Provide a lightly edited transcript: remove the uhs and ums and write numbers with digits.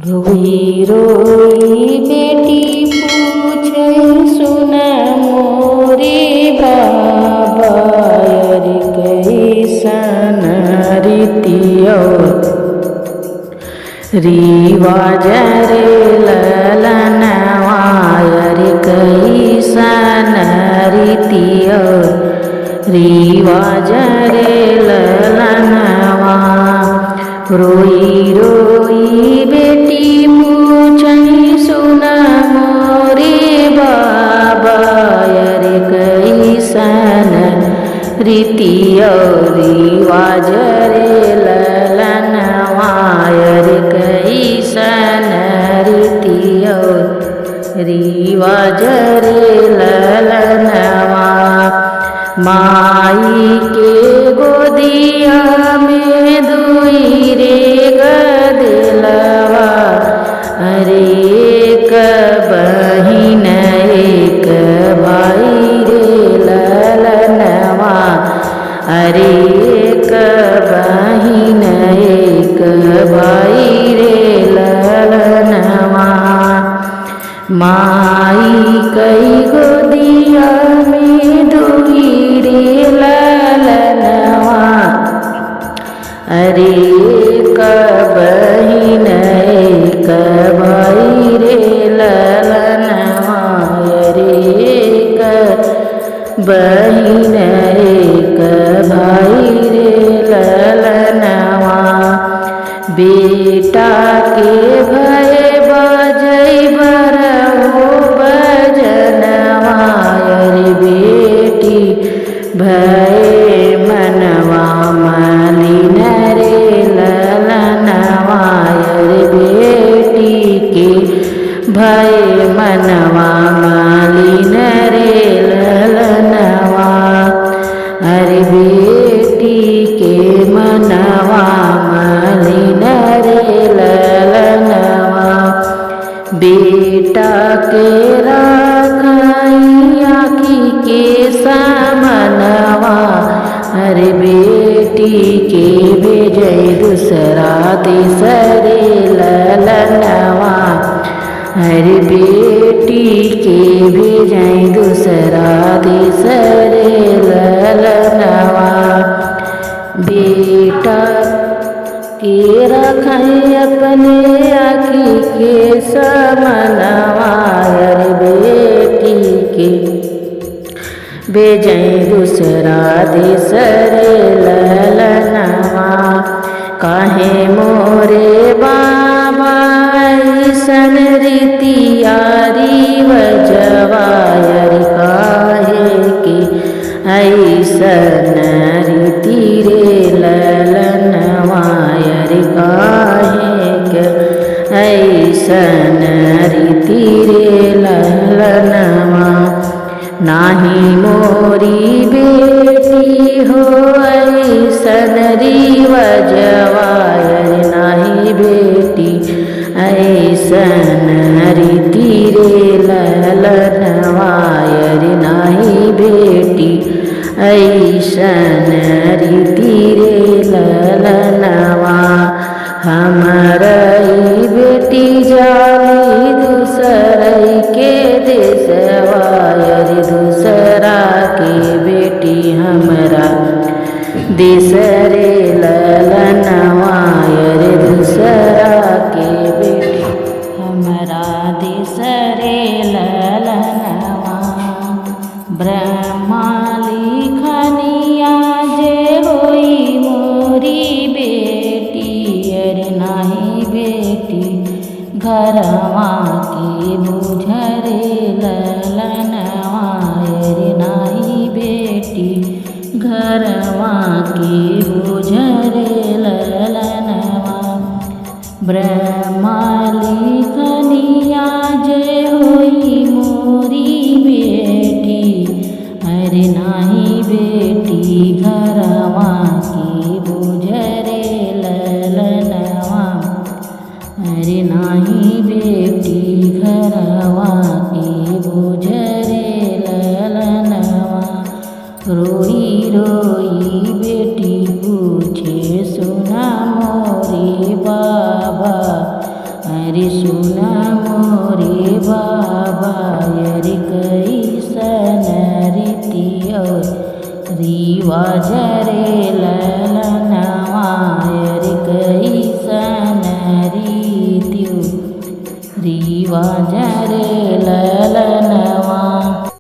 रोई रोई बेटी पूछे सुन मोरे बाबा अरे कैसन रीतियो रिवाज रे ललनवा अरे कैसन रीतियो रिवाज रे ललनवा रोई रोई बेटी पूछई सुन मोरे बाबा अरे कैसन रीतियो रिवाज रे ललनवा अरे कैसन रीतियो रिवाज रे ललनवा माई के गोदिया में दुई रे गदलवा अरे एक बहिन एक भाई रे ललनवा अरे एक बहिन एक भाई रे ललनवा माई कई गोदिया में दुई रे ललनवा अरे एक बहिन एक भाई रे ललनवा अरे एक बहिन एक भाई रे ललनवा बेटा के भय बजई बरहो बजनवा अरे बेटी भय मनवा मलिन रे ललनवा अरे बेटी के भय मनवा मलिन रे ललनवा अरे बेटी के मनवा मलिन रे ललनवा बेटा के राखई आँखी के सामनवा अरे बेटी के भेजई दूसरा तीसरे ललनवा अरे बेटी के भेजई दूसरा तीसरे ललनवा बेटा के रखई अपने आँखी के समनवा अरे बेटी के भेजई दूसरा तीसरे ललनवा काहे मोरे बाबा ऐसन रीतिया रिवजवा अरे काहे के ऐसन रीति रे ललनवा अरे काहे के ऐसन रीति रे ललनवा नाही मोरी बेटी हो ऐसन रिवजवा अरे नाही बेटी ऐसन रीति रे ललनवा अरे नाही बेटी ऐसन रीति रे ललनवा हमरई बेटी जाली दूसरई के देशवा अरे दूसरा के बेटी हमरा देसरे ललनवा अरे दूसरा के बेटी हमरा देसरे ललनवा ब्रह्मा लिखनिया जे होई मोरी बेटी अरे नाही बेटी घरवा के बुझरे ललनवा अरे नाही बेटी घरवा के बुझरे ललनवा ब्रह्मा लिखनिया जे होई मोरी बेटी अरे नाही बेटी घरवा के बुझरे ललनवा अरे नाही बेटी घरवा के बुझरे ललनवा रोई रोई बेटी पूछे सुना मोरे बाबा रे सुन मोरे बाबा रे कैसन रीतियो रिवाज रे ललनवा रे कैसन रीतियो रिवाज रे